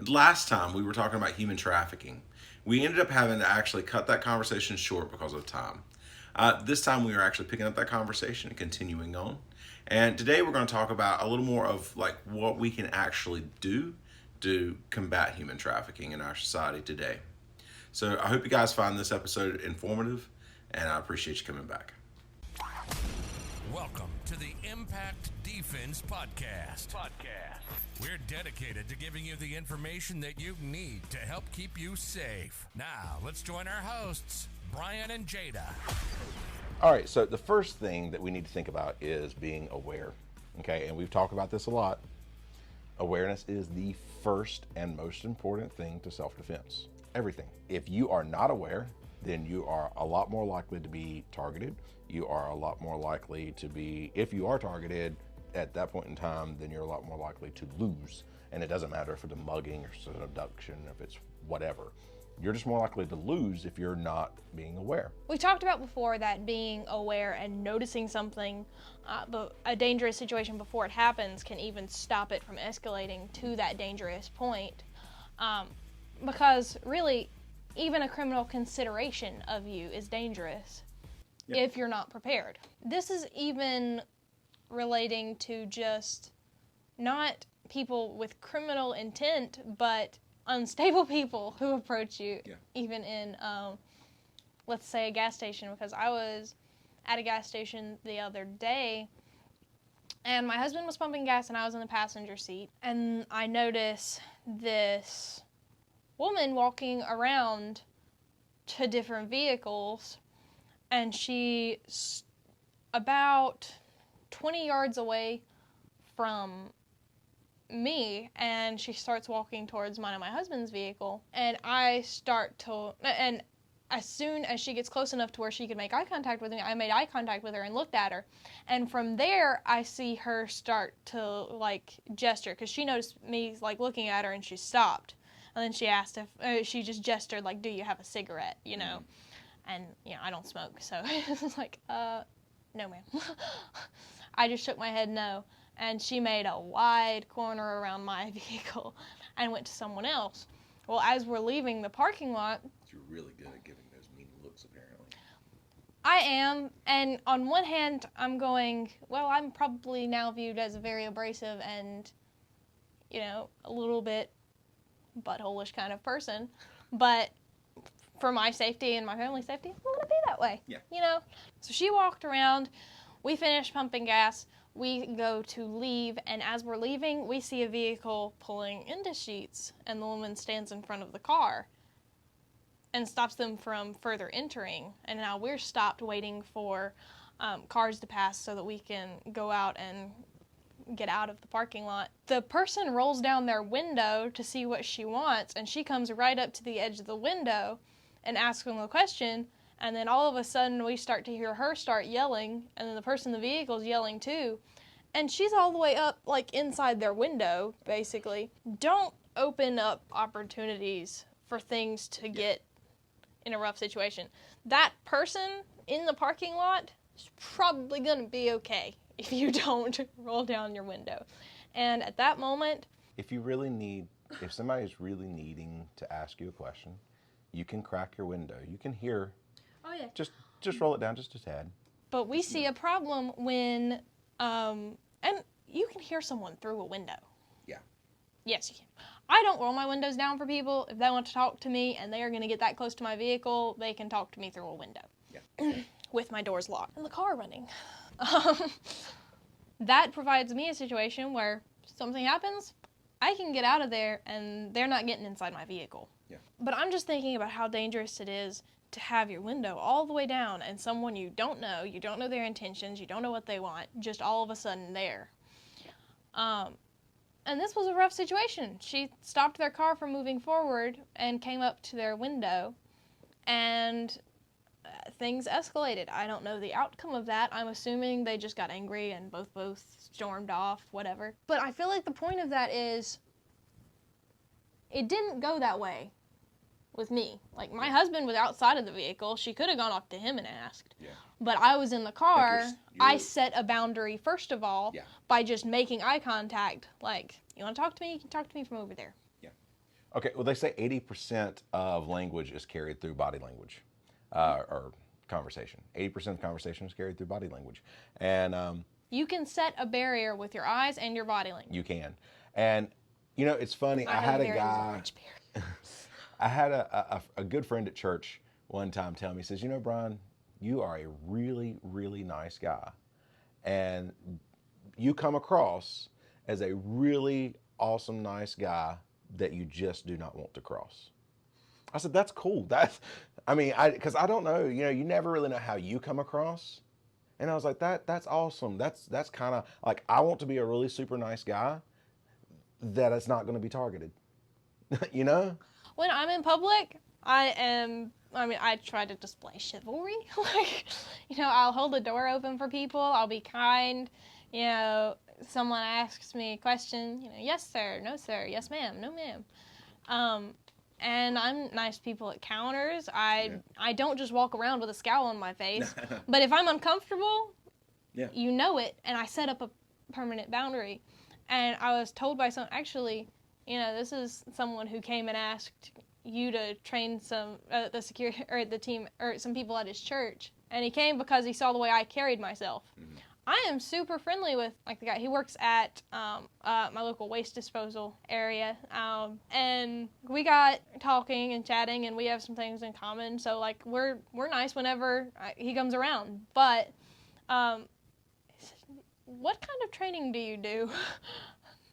And last time we were talking about human trafficking. We ended up having to actually cut that conversation short because of time. This time we are actually picking up that conversation and continuing on. And today we're going to talk about a little more of like what we can actually do to combat human trafficking in our society today. So I hope you guys find this episode informative, and I appreciate you coming back. Welcome to the Impact Defense Podcast. We're dedicated to giving you the information that you need to help keep you safe. Now, let's join our hosts, Brian and Jada. All right, so the first thing that we need to think about is being aware, okay? And we've talked about this a lot. Awareness is the first and most important thing to self-defense. Everything. If you are not aware, then you are a lot more likely to be targeted. You are a lot more likely to be, if you are targeted at that point in time, then you're a lot more likely to lose. And it doesn't matter if it's a mugging or it's an abduction, if it's whatever. You're just more likely to lose if you're not being aware. We talked about before that being aware and noticing something, but a dangerous situation before it happens can even stop it from escalating to that dangerous point. Because really, even a criminal consideration of you is dangerous if you're not prepared. This is even relating to just not people with criminal intent, but unstable people who approach you, even in, let's say, a gas station. Because I was at a gas station the other day, and my husband was pumping gas, and I was in the passenger seat, and I noticed this woman walking around to different vehicles, and she's about 20 yards away from me, and she starts walking towards mine and my husband's vehicle, and and as soon as she gets close enough to where she could make eye contact with me, I made eye contact with her and looked at her, and from there I see her start to like gesture, because she noticed me like looking at her, and she stopped. And then she asked if, she just gestured like, do you have a cigarette, you know? And, you know, I don't smoke, so it was like, no, ma'am. I just shook my head no. And she made a wide corner around my vehicle and went to someone else. Well, as we're leaving the parking lot... You're really good at giving those mean looks, apparently. I am, and on one hand, I'm going, well, I'm probably now viewed as a very abrasive and, you know, a little bit butthole-ish kind of person, but for my safety and my family's safety, I'm gonna be that way. You know. So she walked around. We finished pumping gas. We go to leave, and as we're leaving, we see a vehicle pulling into Sheetz, and the woman stands in front of the car and stops them from further entering. And now we're stopped waiting for cars to pass so that we can go out and get out of the parking lot. The person rolls down their window to see what she wants, and she comes right up to the edge of the window and asks them a question, and then all of a sudden we start to hear her start yelling, and then the person in the vehicle is yelling too, and she's all the way up like inside their window, basically. Don't open up opportunities for things to get in a rough situation. That person in the parking lot is probably gonna be okay if you don't roll down your window. And at that moment... If somebody's really needing to ask you a question, you can crack your window. You can hear. Oh, yeah. Just roll it down just a tad. But we see a problem when, and you can hear someone through a window. Yeah. Yes, you can. I don't roll my windows down for people. If they want to talk to me and they are going to get that close to my vehicle, they can talk to me through a window. Yeah. With my doors locked and the car running. That provides me a situation where something happens, I can get out of there and they're not getting inside my vehicle. Yeah. But I'm just thinking about how dangerous it is to have your window all the way down and someone you don't know their intentions, you don't know what they want, just all of a sudden there. And this was a rough situation. She stopped their car from moving forward and came up to their window, and things escalated. I don't know the outcome of that. I'm assuming they just got angry and both stormed off, whatever. But I feel like the point of that is it didn't go that way with me. Like, my husband was outside of the vehicle. She could have gone up to him and asked. Yeah. But I was in the car. I set a boundary, first of all, by just making eye contact. Like, you want to talk to me? You can talk to me from over there. Yeah. Okay, well, they say 80% of language is carried through body language, or conversation. 80% of conversation is carried through body language. And You can set a barrier with your eyes and your body language. you can. And, it's funny. I have had a a very guy, large barrier. I had a good friend at church one time tell me, he says, Brian, you are a really, really nice guy. And you come across as a really awesome, nice guy that you just do not want to cross. I said, that's cool. Because I don't know, you never really know how you come across. And I was like, that's awesome. That's kind of like, I want to be a really super nice guy that is not going to be targeted. When I'm in public, I try to display chivalry. I'll hold the door open for people. I'll be kind. Someone asks me a question, yes, sir, no, sir, yes, ma'am, no, ma'am. And I'm nice to people at counters. I don't just walk around with a scowl on my face. But if I'm uncomfortable, you know it, and I set up a permanent boundary. And I was told by this is someone who came and asked you to train some the security or the team or some people at his church, and he came because he saw the way I carried myself. Mm-hmm. I am super friendly with the guy. He works at my local waste disposal area, and we got talking and chatting, and we have some things in common. So we're nice whenever he comes around. But he said, what kind of training do you do?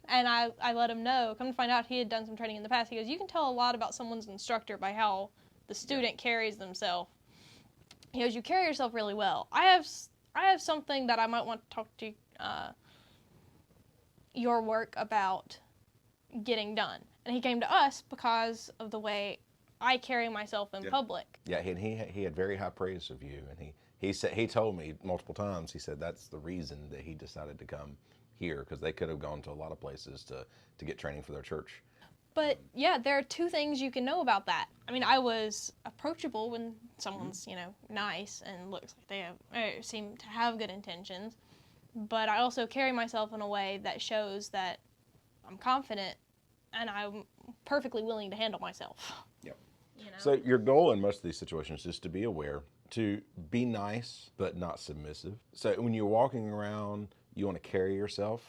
And I let him know. Come to find out, he had done some training in the past. He goes, you can tell a lot about someone's instructor by how the student carries themselves. He goes, you carry yourself really well. I have something that I might want to talk to your work about getting done. And he came to us because of the way I carry myself in public. Yeah, he had very high praise of you, and he told me multiple times. He said that's the reason that he decided to come here, because they could have gone to a lot of places to get training for their church. But yeah, there are two things you can know about that. I was approachable when someone's nice and looks like they seem to have good intentions, but I also carry myself in a way that shows that I'm confident and I'm perfectly willing to handle myself. Yep. So your goal in most of these situations is to be aware, to be nice but not submissive. So when you're walking around, you want to carry yourself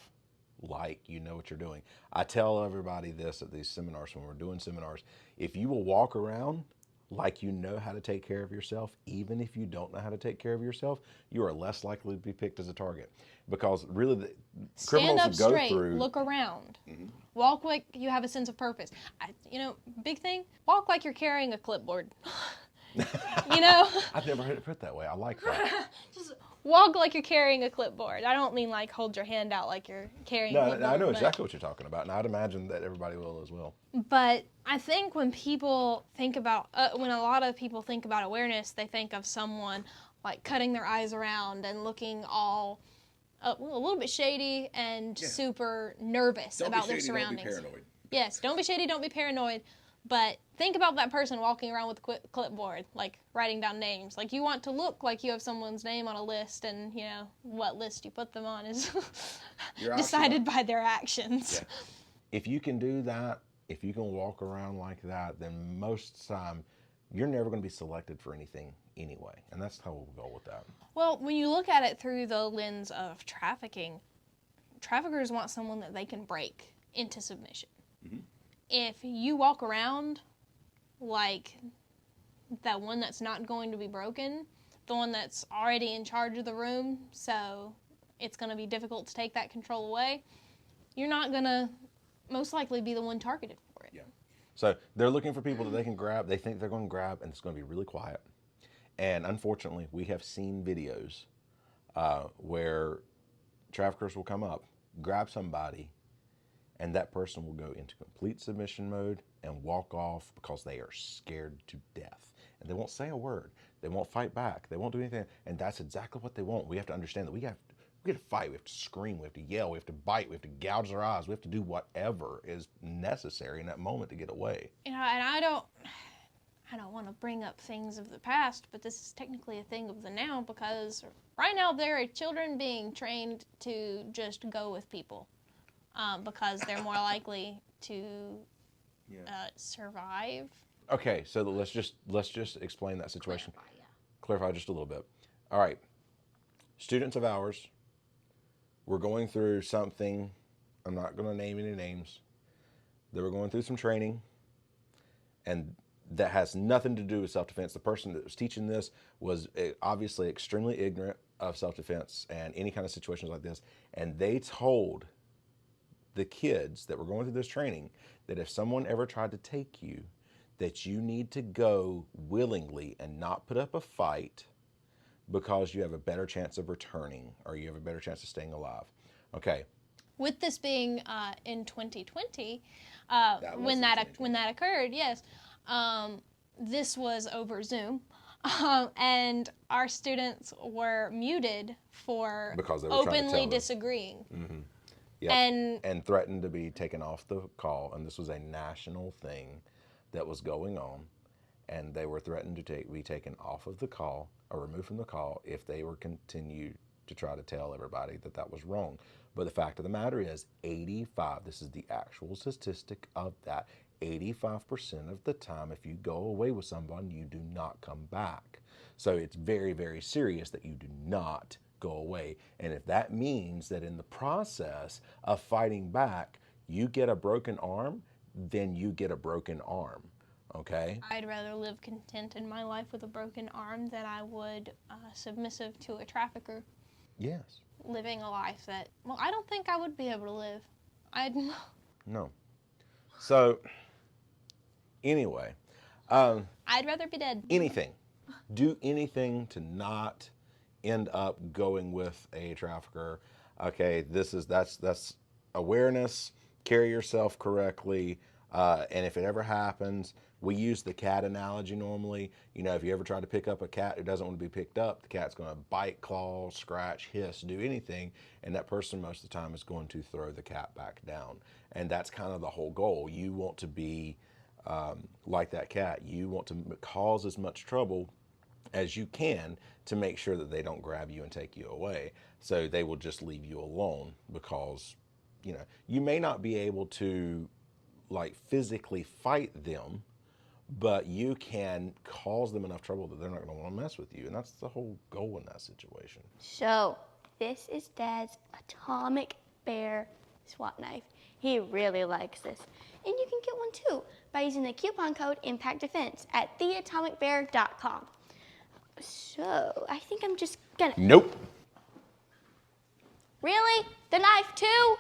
like you know what you're doing. I tell everybody this at these seminars, when we're doing seminars, if you will walk around like you know how to take care of yourself, even if you don't know how to take care of yourself, you are less likely to be picked as a target. Because really, the criminals Stand up who go straight, through... look around. Mm-hmm. Walk like you have a sense of purpose. Big thing, walk like you're carrying a clipboard. I've never heard it put that way. I like that. Just walk like you're carrying a clipboard. I don't mean hold your hand out like you're carrying a clipboard. No, I know exactly what you're talking about, and I'd imagine that everybody will as well. But I think when people think about, when a lot of people think about awareness, they think of someone cutting their eyes around and looking all a little bit shady and super nervous about their surroundings. Don't be paranoid. Yes, don't be shady, don't be paranoid. But think about that person walking around with a clipboard, writing down names. You want to look like you have someone's name on a list, and, what list you put them on is decided by their actions. Yeah. If you can do that, if you can walk around like that, then most of the time, you're never going to be selected for anything anyway. And that's how we'll go with that. Well, when you look at it through the lens of trafficking, traffickers want someone that they can break into submission. Mm-hmm. If you walk around like that one that's not going to be broken, the one that's already in charge of the room, so it's going to be difficult to take that control away, you're not going to most likely be the one targeted for it. Yeah. So they're looking for people that they can grab. They think they're going to grab, and it's going to be really quiet. And unfortunately, we have seen videos where traffickers will come up, grab somebody, and that person will go into complete submission mode and walk off because they are scared to death. And they won't say a word. They won't fight back. They won't do anything. And that's exactly what they want. We have to understand that we have to fight. We have to scream. We have to yell. We have to bite. We have to gouge their eyes. We have to do whatever is necessary in that moment to get away. And I don't want to bring up things of the past, but this is technically a thing of the now, because right now there are children being trained to just go with people. Because they're more likely to survive. Okay, so let's just explain that situation. Clarify, yeah. Clarify just a little bit. All right, students of ours, we're going through something. I'm not going to name any names. They were going through some training, and that has nothing to do with self-defense. The person that was teaching this was obviously extremely ignorant of self-defense and any kind of situations like this, and they told the kids that were going through this training that if someone ever tried to take you, that you need to go willingly and not put up a fight because you have a better chance of returning or you have a better chance of staying alive. Okay. With this being in 2020, was when in that 2020. when that occurred, yes, this was over Zoom, and our students were muted for Because they were trying to openly tell them. disagreeing. Yep. And threatened to be taken off the call, and this was a national thing that was going on, and they were threatened to be taken off of the call or removed from the call if they were continued to try to tell everybody that that was wrong. But the fact of the matter is 85, this is the actual statistic of that, 85% of the time if you go away with someone, you do not come back. So it's very, very serious that you do not go away. And if that means that in the process of fighting back, you get a broken arm, then you get a broken arm, okay? I'd rather live content in my life with a broken arm than I would submissive to a trafficker, Yes. living a life that, well, I don't think I would be able to live. No. So, anyway, I'd rather be dead. anything. Do anything to not end up going with a trafficker. Okay, that's awareness. Carry yourself correctly, and if it ever happens, we use the cat analogy normally. You know, if you ever try to pick up a cat who doesn't want to be picked up, the cat's going to bite, claw, scratch, hiss, do anything, and that person most of the time is going to throw the cat back down. And that's kind of the whole goal. You want to be like that cat. You want to cause as much trouble as you can to make sure that they don't grab you and take you away. So they will just leave you alone because, you know, you may not be able to like physically fight them, but you can cause them enough trouble that they're not going to want to mess with you. And that's the whole goal in that situation. So, this is Dad's atomic bear SWAT knife. He really likes this. And you can get one too by using the coupon code IMPACTDEFENSE at theatomicbear.com. So, I think I'm just gonna... Nope. Really? The knife too?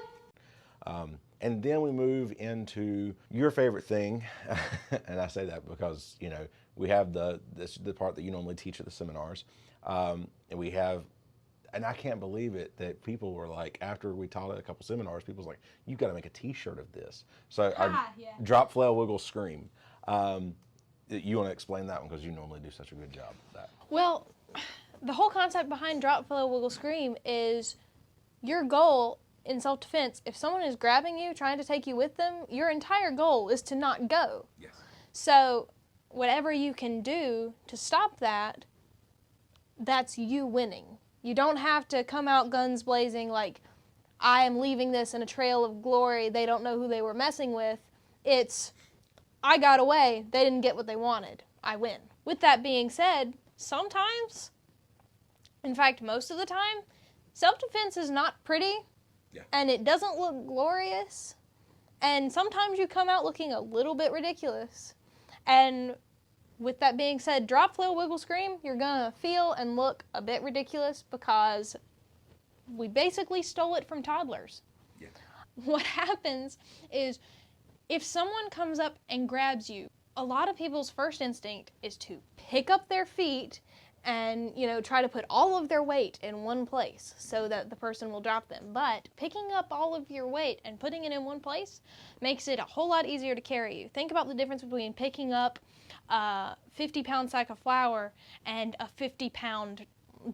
And then we move into your favorite thing, and I say that because, you know, we have the part that you normally teach at the seminars, and we have, and I can't believe it that people were like, after we taught at a couple seminars, people was like, you've got to make a T-shirt of this. So our Yeah. drop, flail, wiggle, scream. You want to explain that one because you normally do such a good job of that. Well, the whole concept behind drop, flail, wiggle, scream is your goal in self-defense. If someone is grabbing you, trying to take you with them, your entire goal is to not go. Yes. So whatever you can do to stop that, that's you winning. You don't have to come out guns blazing like, I am leaving this in a trail of glory. They don't know who they were messing with. It's, I got away. They didn't get what they wanted. I win. With that being said, sometimes, in fact, most of the time, self-defense is not pretty. Yeah. And it doesn't look glorious. And sometimes you come out looking a little bit ridiculous. And with that being said, drop, flail, wiggle, scream, you're going to feel and look a bit ridiculous because we basically stole it from toddlers. Yeah. What happens is if someone comes up and grabs you, a lot of people's first instinct is to pick up their feet and, you know, try to put all of their weight in one place so that the person will drop them. But picking up all of your weight and putting it in one place makes it a whole lot easier to carry you. Think about the difference between picking up a 50-pound sack of flour and a 50-pound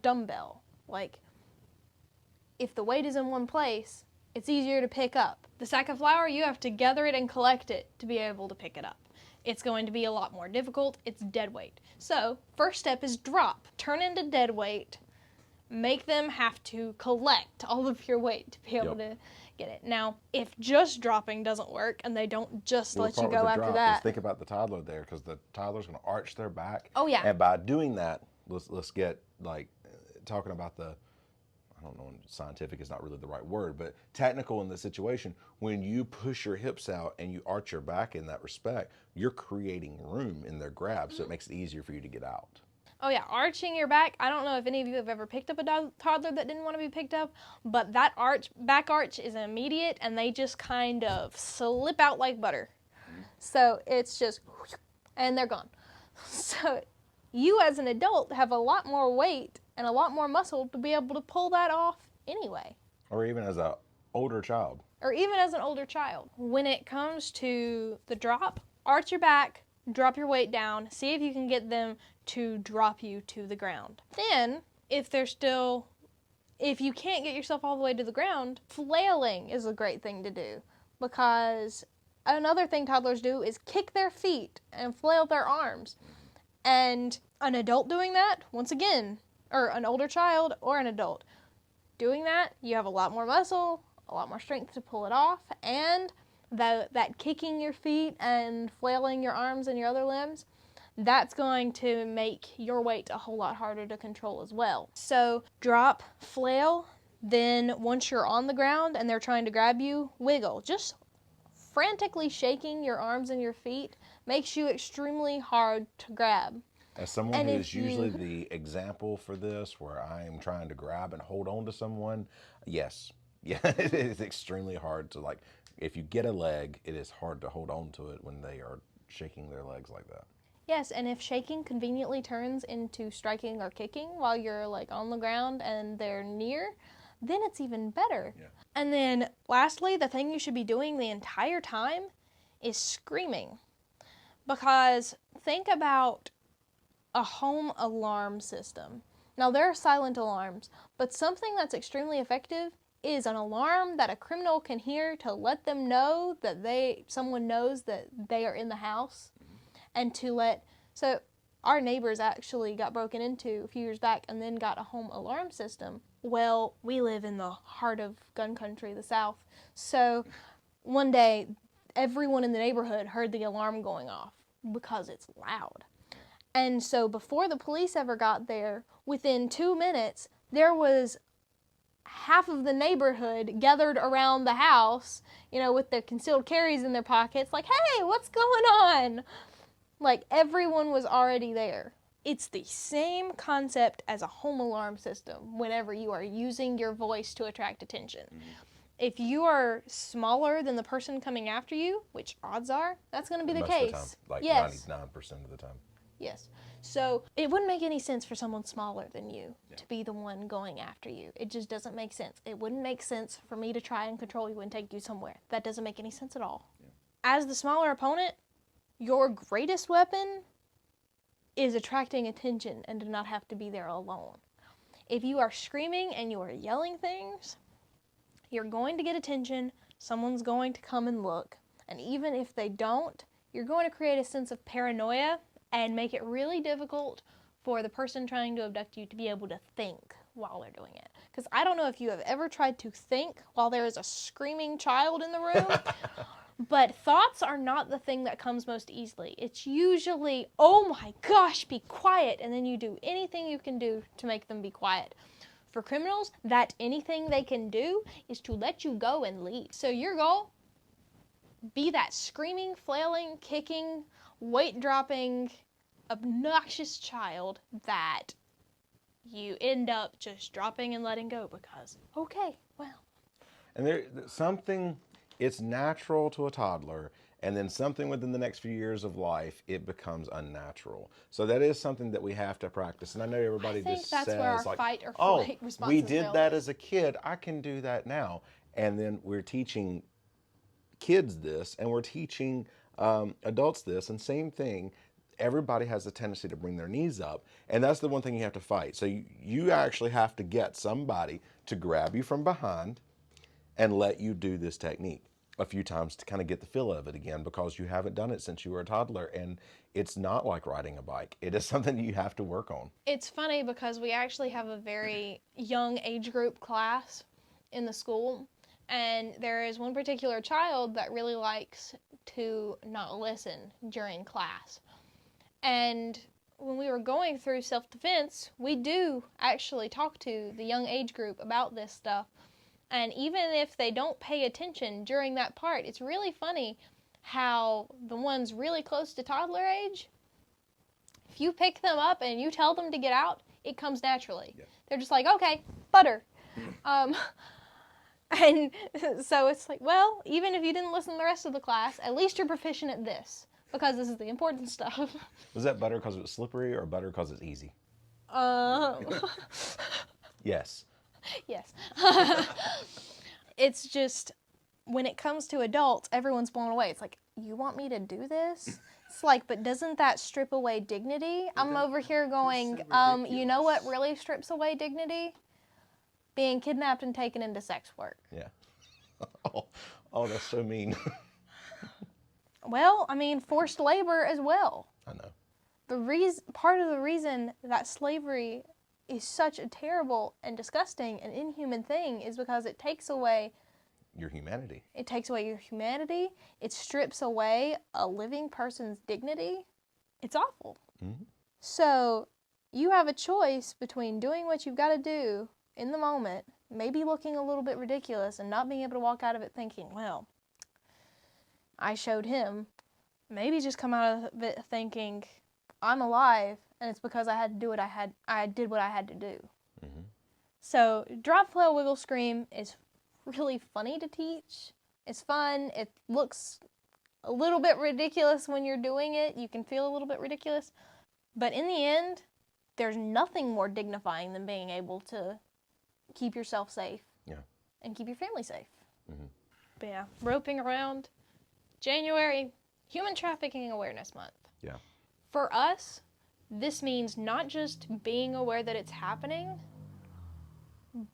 dumbbell. Like, if the weight is in one place, it's easier to pick up. The sack of flour, you have to gather it and collect it to be able to pick it up. It's going to be a lot more difficult. It's dead weight. So, first step is drop. Turn into dead weight. Make them have to collect all of your weight to be able to get it. Now, if just dropping doesn't work and they don't just let you go after that. Think about the toddler there, because the toddler's going to arch their back. Oh, yeah. And by doing that, let's get like talking about the, I don't know, scientific is not really the right word, but technical in the situation. When you push your hips out and you arch your back in that respect, you're creating room in their grab, so it makes it easier for you to get out. Oh yeah, arching your back. I don't know if any of you have ever picked up a toddler that didn't want to be picked up, but that back arch is immediate, and they just kind of slip out like butter. So it's just, and they're gone. So you as an adult have a lot more weight and a lot more muscle to be able to pull that off anyway. Or even as an older child. Or even as an older child. When it comes to the drop, arch your back, drop your weight down, see if you can get them to drop you to the ground. Then, if you can't get yourself all the way to the ground, flailing is a great thing to do, because another thing toddlers do is kick their feet and flail their arms. And an adult doing that, once again, or an older child or an adult doing that, you have a lot more muscle, a lot more strength to pull it off, and that kicking your feet and flailing your arms and your other limbs, that's going to make your weight a whole lot harder to control as well. So drop, flail, then once you're on the ground and they're trying to grab you, wiggle. Just frantically shaking your arms and your feet makes you extremely hard to grab. As someone who is usually the example for this, where I am trying to grab and hold on to someone, yes. Yeah, it is extremely hard to, like, if you get a leg, it is hard to hold on to it when they are shaking their legs like that. Yes, and if shaking conveniently turns into striking or kicking while you're like on the ground and they're near, then it's even better. Yeah. And then lastly, the thing you should be doing the entire time is screaming. Because think about a home alarm system. Now there are silent alarms, but something that's extremely effective is an alarm that a criminal can hear to let them know that someone knows that they are in the house. And so our neighbors actually got broken into a few years back and then got a home alarm system. Well, we live in the heart of gun country, the South. So one day, everyone in the neighborhood heard the alarm going off because it's loud. And so before the police ever got there, within 2 minutes, there was half of the neighborhood gathered around the house, with their concealed carries in their pockets, like, hey, what's going on? Like, everyone was already there. It's the same concept as a home alarm system whenever you are using your voice to attract attention. Mm-hmm. If you are smaller than the person coming after you, which odds are, that's going to be the case. Most of the time, like yes. 99% of the time. Yes. So it wouldn't make any sense for someone smaller than you to be the one going after you. It just doesn't make sense. It wouldn't make sense for me to try and control you and take you somewhere. That doesn't make any sense at all. Yeah. As the smaller opponent, your greatest weapon is attracting attention and to not have to be there alone. If you are screaming and you are yelling things, you're going to get attention, someone's going to come and look, and even if they don't, you're going to create a sense of paranoia and make it really difficult for the person trying to abduct you to be able to think while they're doing it. Because I don't know if you have ever tried to think while there is a screaming child in the room, but thoughts are not the thing that comes most easily. It's usually, oh my gosh, be quiet, and then you do anything you can do to make them be quiet. For criminals, that anything they can do is to let you go and leave. So your goal, be that screaming, flailing, kicking, weight-dropping, obnoxious child that you end up just dropping and letting go because, okay, well. And there's something, it's natural to a toddler, and then something within the next few years of life, it becomes unnatural. So that is something that we have to practice. And I know everybody just says, where our like, fight or oh, flight responses we did fail that us. as a kid, I can do that now. And then we're teaching kids this, and we're teaching adults this, and same thing. Everybody has a tendency to bring their knees up, and that's the one thing you have to fight. So you actually have to get somebody to grab you from behind and let you do this technique a few times to kind of get the feel of it again, because you haven't done it since you were a toddler, and it's not like riding a bike. It is something you have to work on. It's funny because we actually have a very young age group class in the school, And there is one particular child that really likes to not listen during class. And when we were going through self-defense, we do actually talk to the young age group about this stuff. And even if they don't pay attention during that part, it's really funny how the ones really close to toddler age, if you pick them up and you tell them to get out, it comes naturally. Yeah. They're just like, okay, butter. And so it's like, well, even if you didn't listen to the rest of the class, at least you're proficient at this, because this is the important stuff. Was that butter because it was slippery or butter because it's easy? Yes. Yes. It's just, when it comes to adults, everyone's blown away. It's like, you want me to do this? It's like, but doesn't that strip away dignity? I'm over here going, you know what really strips away dignity? Being kidnapped and taken into sex work. Yeah. Oh, that's so mean. Well, I mean, forced labor as well. I know. Part of the reason that slavery is such a terrible and disgusting and inhuman thing is because it takes away Your humanity. It takes away your humanity. It strips away a living person's dignity. It's awful. Mm-hmm. So you have a choice between doing what you've got to do in the moment, maybe looking a little bit ridiculous and not being able to walk out of it thinking, well, I showed him. Maybe just come out of it thinking, I'm alive, and it's because I had to do what I did what I had to do. Mm-hmm. So drop, flail, wiggle, scream is really funny to teach. It's fun. It looks a little bit ridiculous when you're doing it. You can feel a little bit ridiculous. But in the end, there's nothing more dignifying than being able to keep yourself safe. Yeah. And keep your family safe. Mm-hmm. But yeah, roping around. January, Human Trafficking Awareness Month. Yeah. For us, this means not just being aware that it's happening,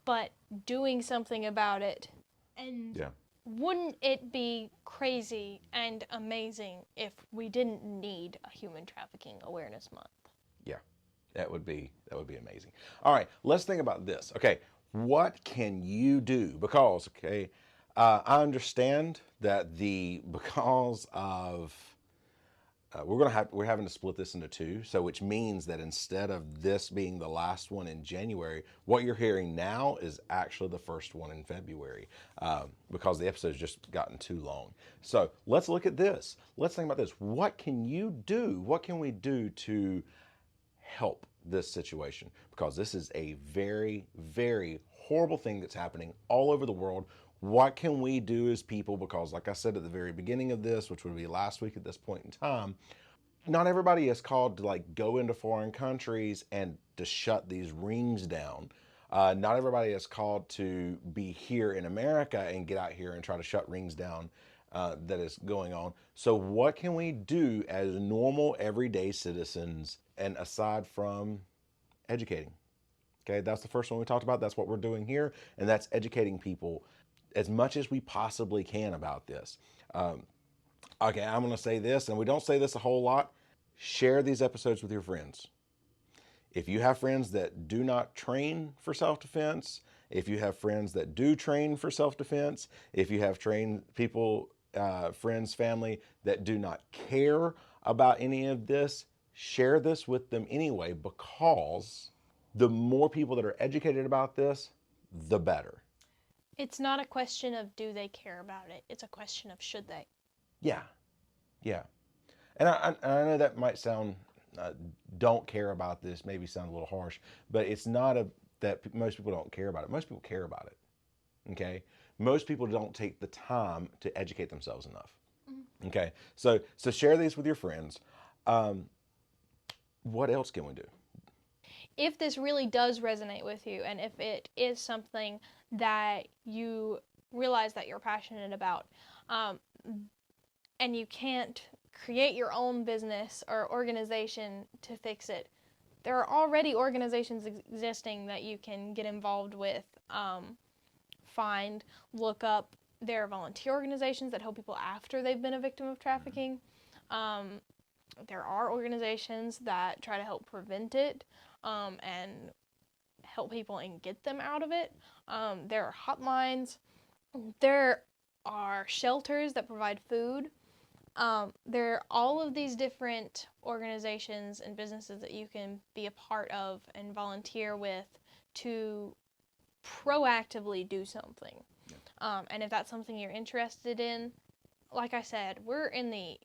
but doing something about it. And Yeah. wouldn't it be crazy and amazing if we didn't need a Human Trafficking Awareness Month? Yeah. That would be amazing. All right, let's think about this. Okay, what can you do? Because, okay, I understand that because of we're having to split this into two, so which means that instead of this being the last one in January, what you're hearing now is actually the first one in February, because the episode's just gotten too long. So let's look at this. Let's think about this. What can you do? What can we do to help this situation? Because this is a very, very horrible thing that's happening all over the world. What can we do as people? Because like I said at the very beginning of this, which would be last week at this point in time, not everybody is called to like go into foreign countries and to shut these rings down. Not everybody is called to be here in America and get out here and try to shut rings down that is going on. So what can we do as normal everyday citizens, and aside from educating? Okay, that's the first one we talked about. That's what we're doing here, and that's educating people as much as we possibly can about this. Okay, I'm going to say this, and we don't say this a whole lot. Share these episodes with your friends. If you have friends that do not train for self-defense, if you have friends that do train for self-defense, if you have trained people, friends, family that do not care about any of this, share this with them anyway, because the more people that are educated about this, the better. It's not a question of do they care about it. It's a question of should they. Yeah, yeah. And I know that might sound, don't care about this, maybe sound a little harsh, but it's not that most people don't care about it. Most people care about it, okay? Most people don't take the time to educate themselves enough, okay? So share these with your friends. What else can we do? If this really does resonate with you, and if it is something that you realize that you're passionate about, and you can't create your own business or organization to fix it, there are already organizations existing that you can get involved with. Look up. There are volunteer organizations that help people after they've been a victim of trafficking. There are organizations that try to help prevent it and help people and get them out of it. There are hotlines. There are shelters that provide food. There are all of these different organizations and businesses that you can be a part of and volunteer with to proactively do something. And if that's something you're interested in, like I said, we're in the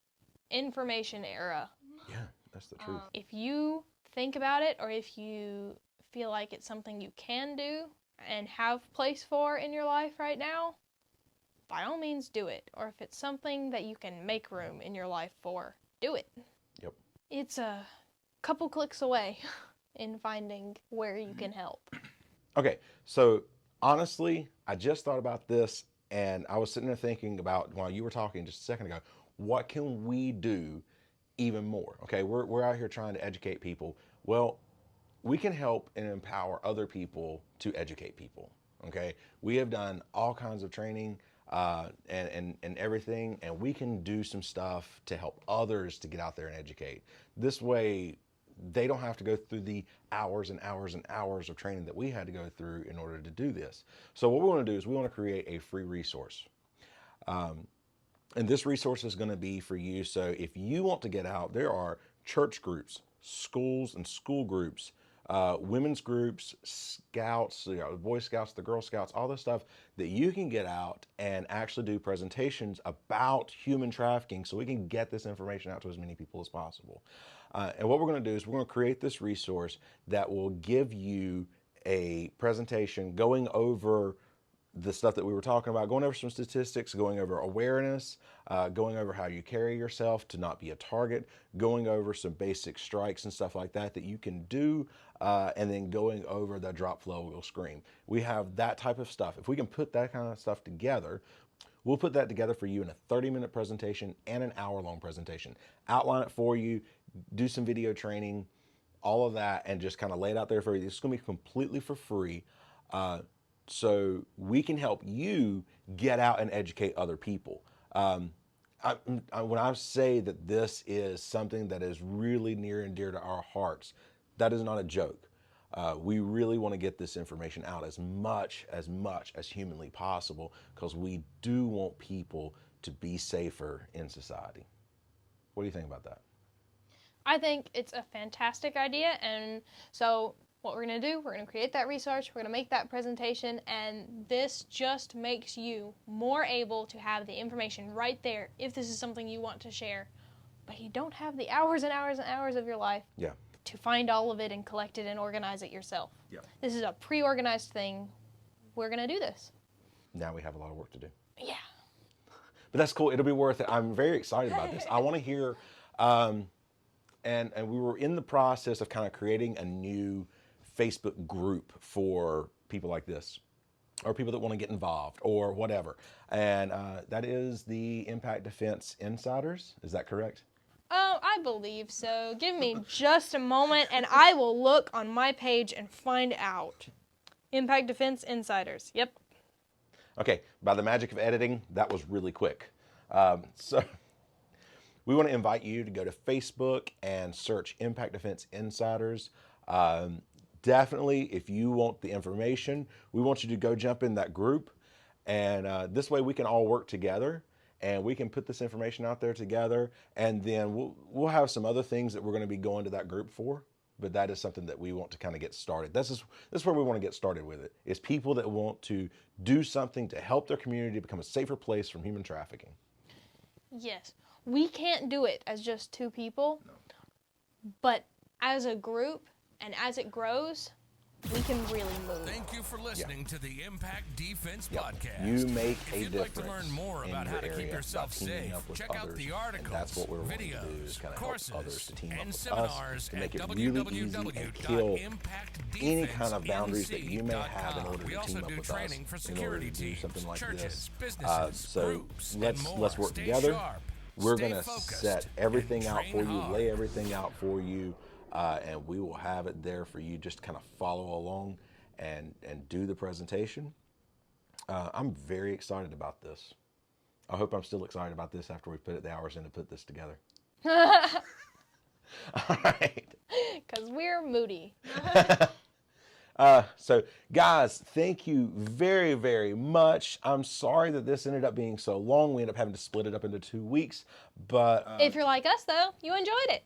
information era. Yeah, that's the truth. If you think about it, or if you feel like it's something you can do and have place for in your life right now, by all means do it. Or if it's something that you can make room in your life for, do it. Yep. It's a couple clicks away in finding where you can help. Okay, so honestly, I just thought about this, and I was sitting there thinking about, while you were talking just a second ago, what can we do even more? Okay, we're out here trying to educate people. Well, we can help and empower other people to educate people. Okay, we have done all kinds of training and everything, and we can do some stuff to help others to get out there and educate. This way, they don't have to go through the hours and hours and hours of training that we had to go through in order to do this. So what we want to do is we want to create a free resource. And this resource is going to be for you. So if you want to get out, there are church groups, schools and school groups, women's groups, scouts, the Boy Scouts, the Girl Scouts, all this stuff that you can get out and actually do presentations about human trafficking so we can get this information out to as many people as possible. And what we're going to do is we're going to create this resource that will give you a presentation going over the stuff that we were talking about, going over some statistics, going over awareness, going over how you carry yourself to not be a target, going over some basic strikes and stuff like that that you can do, and then going over the drop, flow, wheel, scream. We have that type of stuff. If we can put that kind of stuff together, we'll put that together for you in a 30-minute presentation and an hour-long presentation. Outline it for you, do some video training, all of that, and just kind of lay it out there for you. This is going to be completely for free. So we can help you get out and educate other people. When I say that this is something that is really near and dear to our hearts, that is not a joke. We really want to get this information out as much as humanly possible because we do want people to be safer in society. What do you think about that? I think it's a fantastic idea, and so what we're going to do, we're going to create that resource, we're going to make that presentation, and this just makes you more able to have the information right there if this is something you want to share, but you don't have the hours and hours and hours of your life to find all of it and collect it and organize it yourself. This is a pre-organized thing. We're going to do this. Now we have a lot of work to do. Yeah. But that's cool. It'll be worth it. I'm very excited about this. I want to hear, and we were in the process of kind of creating a new Facebook group for people like this, or people that want to get involved, or whatever. And that is the Impact Defense Insiders. Is that correct? I believe so. Give me just a moment, and I will look on my page and find out. Impact Defense Insiders. Yep. Okay. By the magic of editing, that was really quick. So we want to invite you to go to Facebook and search Impact Defense Insiders. Definitely, if you want the information, we want you to go jump in that group. And this way we can all work together and we can put this information out there together. And then we'll have some other things that we're going to be going to that group for. But that is something that we want to kind of get started. This is where we want to get started with it. Is people that want to do something to help their community become a safer place from human trafficking. Yes. We can't do it as just two people. No. But as a group, and as it grows, we can really move. Thank you for listening to the Impact Defense Podcast. You make a if you'd difference. Like to learn more about how to keep yourself safe, check out the articles, that's what we're videos, to do, is kind of courses, help others to team up and with seminars us to make it at really easy and kill any kind of boundaries that you may have in order to team up with us in order to do something like churches, this. Businesses, So groups, let's work together. Sharp, we're going to set everything out for you, lay everything out for you, and we will have it there for you just to kind of follow along and do the presentation. I'm very excited about this. I hope I'm still excited about this after we put the hours in to put this together. All right. Because we're moody. So, guys, thank you very, very much. I'm sorry that this ended up being so long. We ended up having to split it up into 2 weeks, but If you're like us, though, you enjoyed it.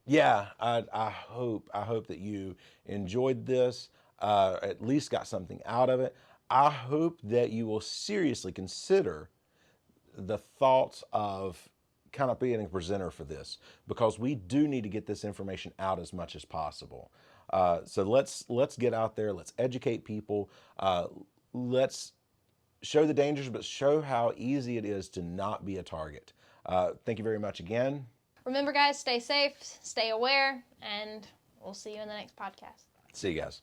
yeah, I hope that you enjoyed this. At least got something out of it. I hope that you will seriously consider the thoughts of kind of being a presenter for this, because we do need to get this information out as much as possible. So let's get out there. Let's educate people. Let's show the dangers, but show how easy it is to not be a target. Thank you very much again. Remember, guys, stay safe, stay aware, and we'll see you in the next podcast. See you guys.